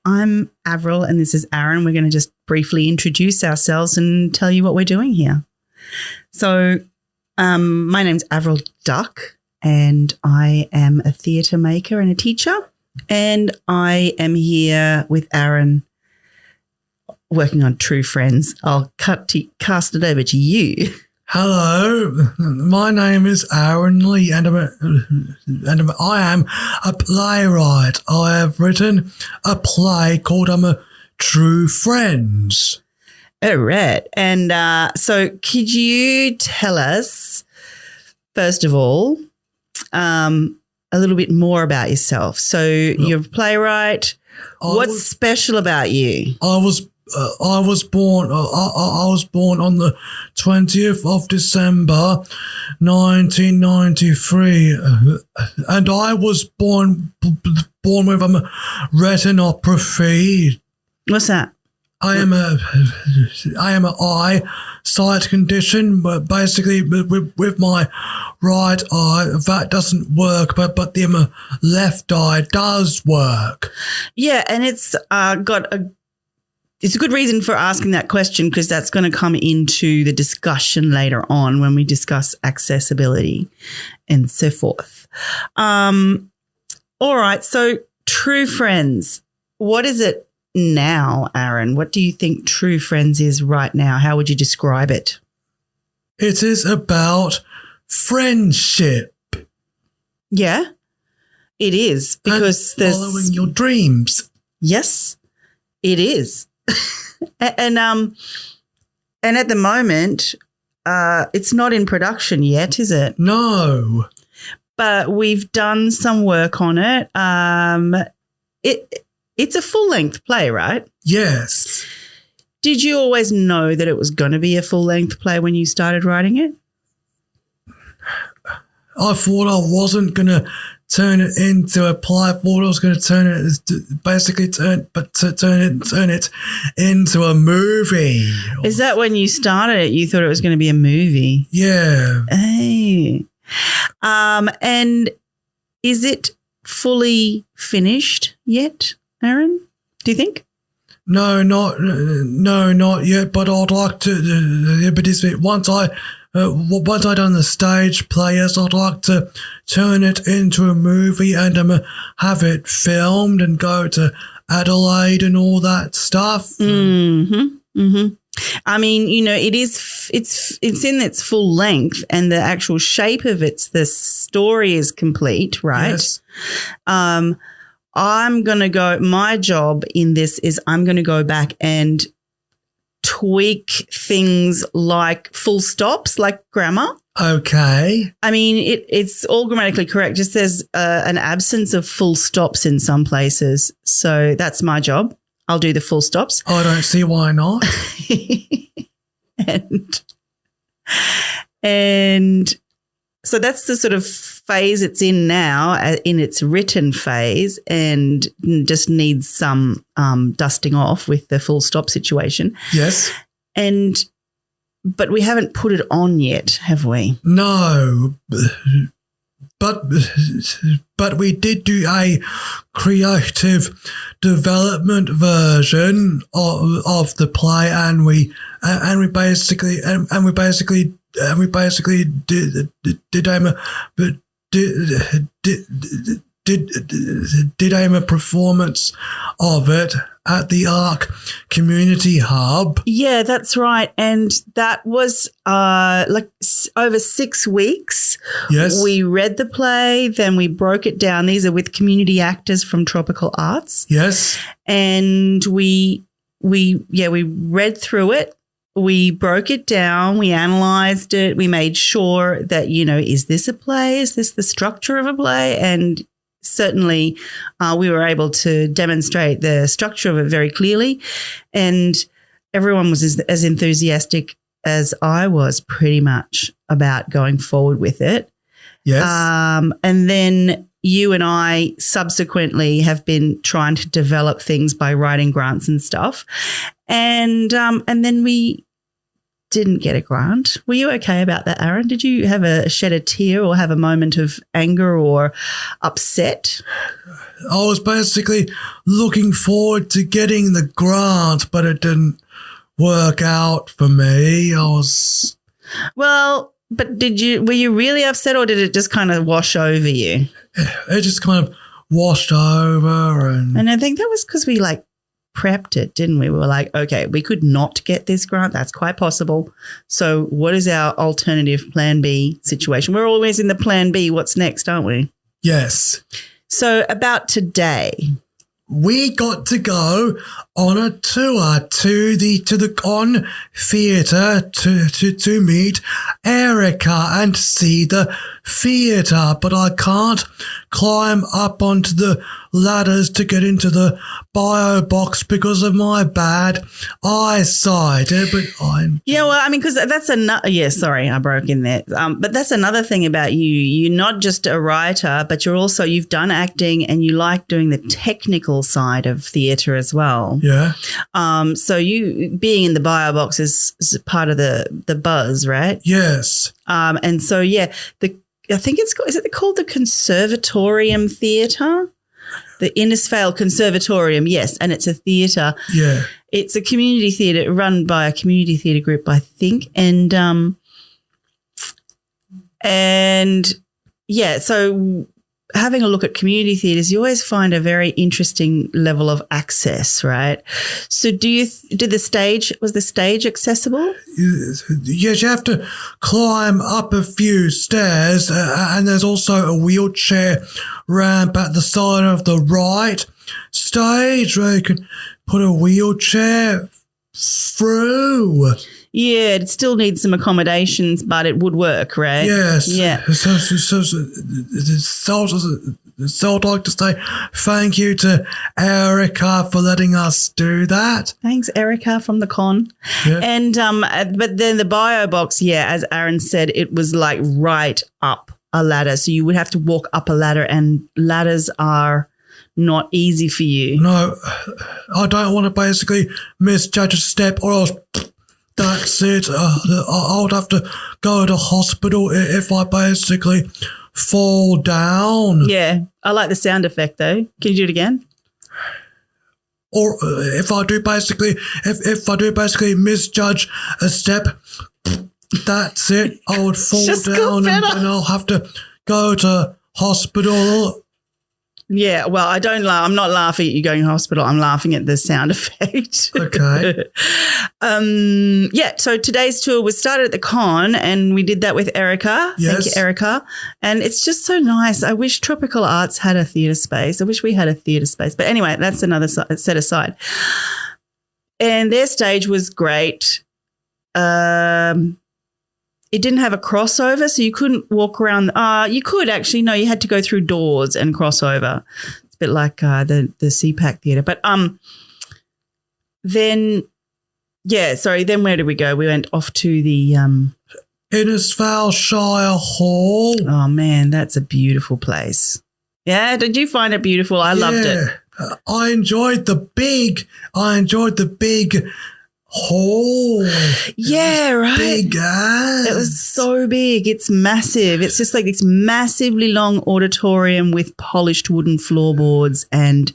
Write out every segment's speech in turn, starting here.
I'm Avril and this is Aaron. We're going to just briefly introduce ourselves and tell you what we're doing here. So my name's Avril Duck and I am a theatre maker and a teacher, and I am here with Aaron working on True Friends. I'll cast it over to you. Hello, my name is Aaron Lee and I am a playwright. I have written a play called True Friends. All right. And so could you tell us, first of all, a little bit more about yourself? So you're a playwright. What's special about you? I was born on the 20th of December, 1993, and I was born with retinopathy. What's that? I am a eye sight condition, but basically with my right eye that doesn't work, but the left eye does work. Yeah, and it's it's a good reason for asking that question, because that's going to come into the discussion later on when we discuss accessibility and so forth. All right. So True Friends, what is it now, Aaron? What do you think True Friends is right now? How would you describe it? It is about friendship. Yeah, it is, because and following your dreams. Yes, it is. and at the moment, it's not in production yet, is it? No. But we've done some work on it. It's a full-length play, right? Yes. Did you always know that it was going to be a full-length play when you started writing it? I thought I wasn't going to turn it into a play. I thought I was going to turn it into a movie. Is that when you started it, you thought it was going to be a movie? Yeah. Hey. And is it fully finished yet, Aaron? Do you think? No, not yet. But I'd like to. But once I done the stage plays, I'd like to turn it into a movie and have it filmed and go to Adelaide and all that stuff. Mm-hmm. Mm-hmm. I mean, it's in its full length, and the actual shape of the story is complete, right? Yes. My job in this is I'm going to go back and tweak things like full stops, like grammar. Okay. I mean, it's all grammatically correct. Just there's an absence of full stops in some places. So that's my job. I'll do the full stops. I don't see why not. and so that's the sort of phase it's in now, in its written phase, and just needs some dusting off with the full stop situation. Yes. But we haven't put it on yet, have we? No. But we did do a creative development version of the play, and we basically did a performance of it at the ARC Community Hub. Yeah, that's right. And that was over 6 weeks. Yes. We read the play, then we broke it down. These are with community actors from Tropical Arts. Yes. And we read through it. We broke it down. We analysed it. We made sure that, is this a play? Is this the structure of a play? And certainly we were able to demonstrate the structure of it very clearly, and everyone was as enthusiastic as I was pretty much about going forward with it. Yes. And then, you and I subsequently have been trying to develop things by writing grants and stuff. And then we didn't get a grant. Were you okay about that, Aaron? Did you have shed a tear or have a moment of anger or upset? I was basically looking forward to getting the grant, but it didn't work out for me. Well, but were you really upset or did it just kind of wash over you? It just kind of washed over. And I think that was because we prepped it, didn't we? We were like, okay, we could not get this grant. That's quite possible. So what is our alternative plan B situation? We're always in the plan B. What's next, aren't we? Yes. So about today. We got to go on a tour to the Con Theatre to meet Erica and see the theatre, but I can't climb up onto the ladders to get into the bio box because of my bad eyesight. Because that's another. Yeah, sorry, I broke in there. But that's another thing about you. You're not just a writer, but you've done acting and you like doing the technical side of theatre as well. Yeah. So you being in the bio box is part of the buzz, right? Yes. And so I think is it called the Conservatorium Theatre? The Innisfail Conservatorium, yes, and it's a theatre. Yeah. It's a community theatre run by a community theatre group, I think. So having a look at community theatres, you always find a very interesting level of access, right? So was the stage accessible? Yes, you have to climb up a few stairs and there's also a wheelchair ramp at the side of the right stage where you can put a wheelchair through. Yeah, it still needs some accommodations, but it would work, right? Yes. Yeah. So I'd like to say thank you to Erica for letting us do that. Thanks, Erica from the Con. Yeah. And but then the bio box, as Aaron said, it was right up a ladder. So you would have to walk up a ladder, and ladders are not easy for you. No, I don't want to basically misjudge a step or else that's it. I would have to go to hospital if I basically fall down. Yeah, I like the sound effect though. Can you do it again? Or if I do basically misjudge a step, that's it. I would fall down and I'll have to go to hospital. Yeah, well, I'm not laughing at you going to hospital. I'm laughing at the sound effect. Okay. So today's tour was started at the Con and we did that with Erica. Yes. Thank you, Erica. And it's just so nice. I wish Tropical Arts had a theatre space. I wish we had a theatre space. But anyway, that's another set aside. And their stage was great. It didn't have a crossover, so you couldn't walk around. You could actually. No, you had to go through doors and cross over. It's a bit like the CPAC Theatre. But then where did we go? We went off to the Innisfail Shire Hall. Oh, man, that's a beautiful place. Yeah, did you find it beautiful? I loved it. I enjoyed the big hall. Yeah, right. Big ass. It was so big. It's massive. It's just like this massively long auditorium with polished wooden floorboards and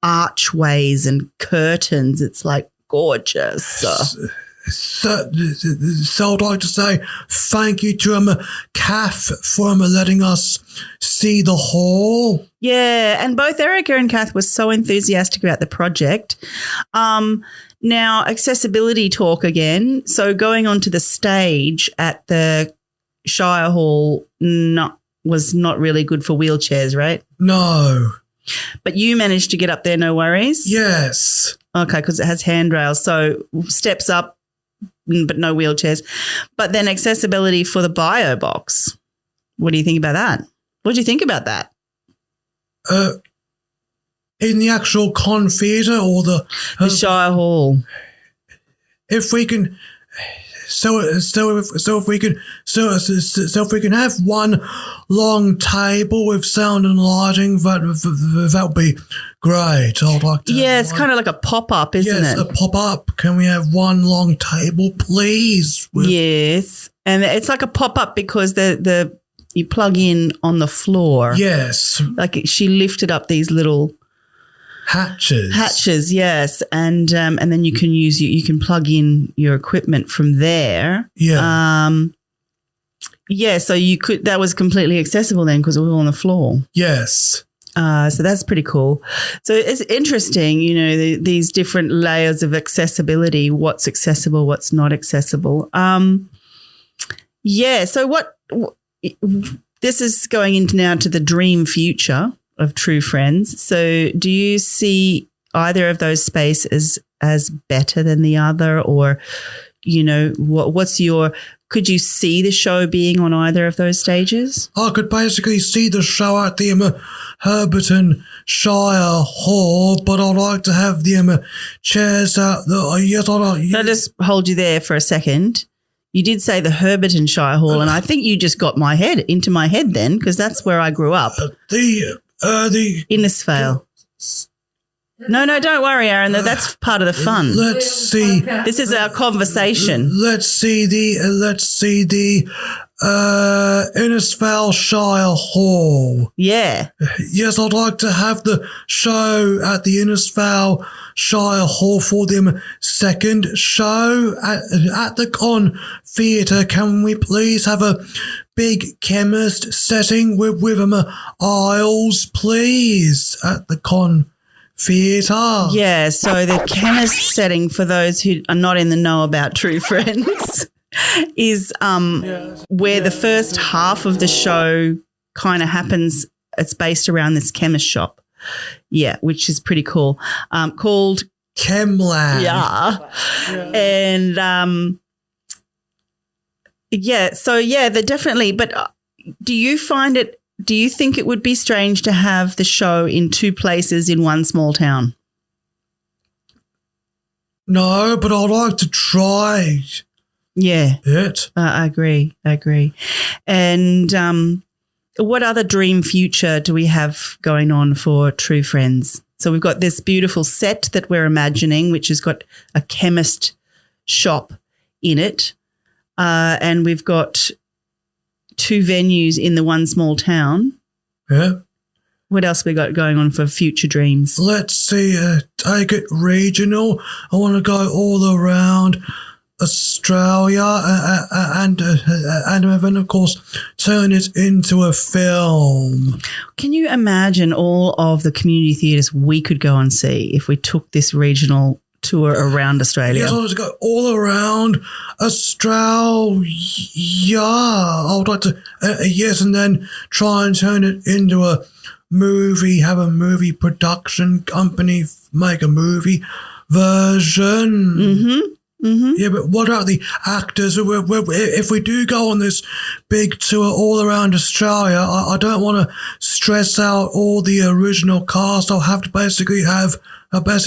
archways and curtains. It's gorgeous. So I'd like to say thank you to Kath for letting us see the hall. Yeah, and both Erica and Kath were so enthusiastic about the project. Now, accessibility talk again. So going onto the stage at the Shire Hall was not really good for wheelchairs, right? No. But you managed to get up there, no worries? Yes. Okay, because it has handrails. So steps up, but no wheelchairs. But then accessibility for the bio box. What do you think about that? What do you think about that? In the actual Con Theatre or the Shire Hall. If we can if we can if we can have one long table with sound and lighting, that would be great. I'd like to. Yeah, it's kind of like a pop-up, isn't yes, it? a pop-up. Can we have one long table, please? Yes, and it's like a pop-up because the you plug in on the floor. Yes, Like she lifted up these little hatches, yes, and then you can plug in your equipment from there. Yeah. Yeah, so that was completely accessible then because it was on the floor. Yes. So that's pretty cool. So it's interesting, these different layers of accessibility, what's accessible, what's not accessible. Yeah, so this is going into now to the dream future of True Friends. So do you see either of those spaces as better than the other, or, could you see the show being on either of those stages? I could basically see the show at the Herberton Shire Hall, but I'd like to have the chairs out the. Yes, I'll just hold you there for a second. You did say the Herberton Shire Hall, and I think you just got into my head then, because that's where I grew up. The Innisfail. No, don't worry, Aaron. That's part of the fun. Let's see. This is our conversation. Let's see the Innisfail Shire Hall. Yeah. Yes, I'd like to have the show at the Innisfail Shire Hall for the second show at the Con Theatre. Can we please have a big chemist setting with aisles, please, at the Con Theatre? Yeah, so the chemist setting, for those who are not in the know about True Friends, is where the first half of the show kind of happens. It's based around this chemist shop. Yeah, which is pretty cool. Called Chemland. Yeah. And they're definitely, but do you think it would be strange to have the show in two places in one small town? No, but I'd like to try. Yeah. It. I agree. And what other dream future do we have going on for True Friends? So we've got this beautiful set that we're imagining, which has got a chemist shop in it. And we've got two venues in the one small town. Yeah. What else we got going on for future dreams? Let's see, take it regional. I want to go all around Australia and then, of course, turn it into a film. Can you imagine all of the community theatres we could go and see if we took this regional tour around Australia? Yes, I want to go all around Australia. I would like to, and then try and turn it into a movie, have a movie production company, make a movie version. Mm-hmm. Mm-hmm. Yeah, but what about the actors? If we do go on this big tour all around Australia, I don't want to stress out all the original cast. I'll have to basically have I'd like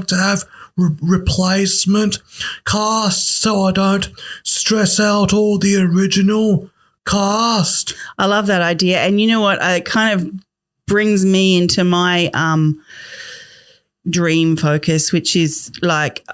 to have replacement cast so I don't stress out all the original cast. I love that idea, and you know what? It kind of brings me into my dream focus, which is like,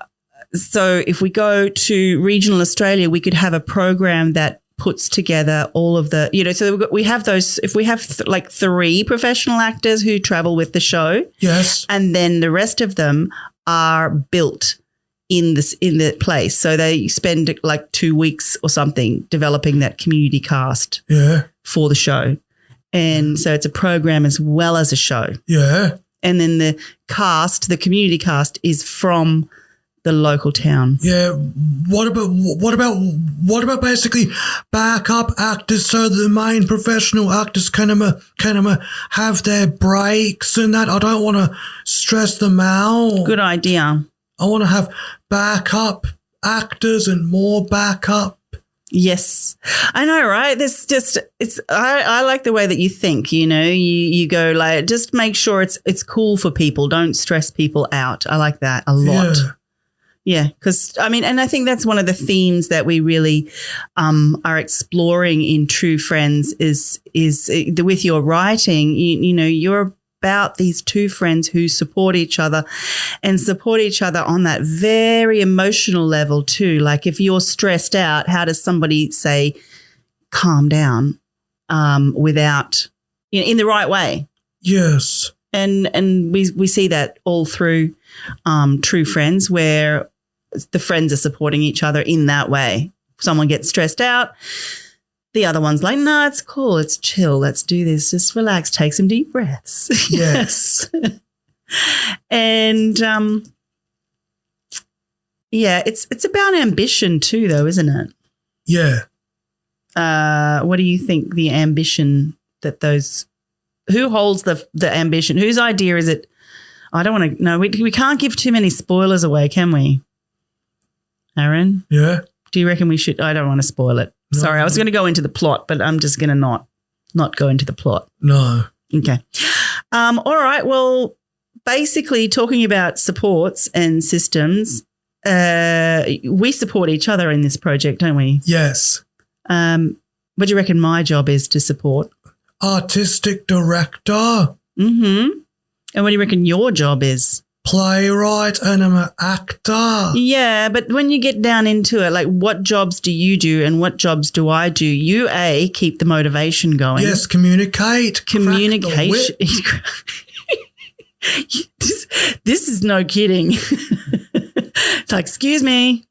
so if we go to regional Australia, we could have a program that puts together all of the, so we have those, if we have three professional actors who travel with the show. Yes. And then the rest of them are built in the place. So they spend like 2 weeks or something developing that community cast for the show. And so it's a program as well as a show. Yeah. And then the community cast is from the local town. Yeah. What about basically backup actors so the main professional actors can have their breaks and that? I don't want to stress them out. Good idea. I want to have backup actors and more backup. Yes, I know, right? I like the way that you think, you go like, just make sure it's cool for people. Don't stress people out. I like that a lot. Yeah, because I mean, and I think that's one of the themes that we really are exploring in True Friends is with your writing. You know, you're about these two friends who support each other and support each other on that very emotional level too. Like if you're stressed out, how does somebody say, calm down, without, you know, in the right way? Yes. And we see that all through True Friends, where the friends are supporting each other in that way. Someone gets stressed out, the other one's like, no, it's cool, it's chill, let's do this, just relax, take some deep breaths. Yes. And yeah, it's about ambition too, though, isn't it? Yeah. What do you think the ambition that those, who holds the ambition? Whose idea is it? I don't want to, no, we can't give too many spoilers away, can we? Aaron? Yeah. Do you reckon we should? I don't want to spoil it. No. Sorry, I was going to go into the plot, but I'm just going to not go into the plot. No. Okay. All right. Well, basically talking about supports and systems, we support each other in this project, don't we? Yes. What do you reckon my job is to support? Artistic director, Mm-hmm. And what do you reckon your job is? playwright, and I'm an actor. Yeah, but when you get down into it, like what jobs do you do and what jobs do I do? You, keep the motivation going. Yes, communicate. Communication. This is no kidding. It's like, excuse me,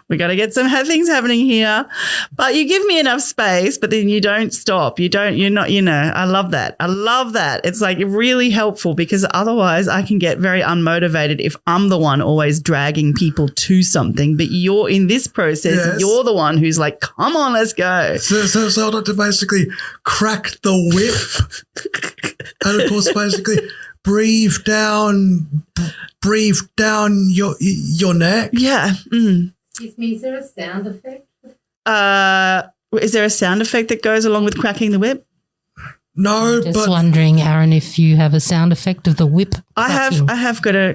we got to get some things happening here. But you give me enough space, but then you don't stop. You're not, I love that. I love that. It's like really helpful because otherwise I can get very unmotivated if I'm the one always dragging people to something. But you're in this process, Yes. You're the one who's like, come on, let's go. So I'd like to basically crack the whip and, of course, basically breathe down your neck. Yeah. Excuse me, is there a sound effect? Is there a sound effect that goes along with cracking the whip? No, Just but wondering, Aaron, if you have a sound effect of the whip. I cracking. have got a.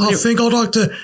I think I'd like to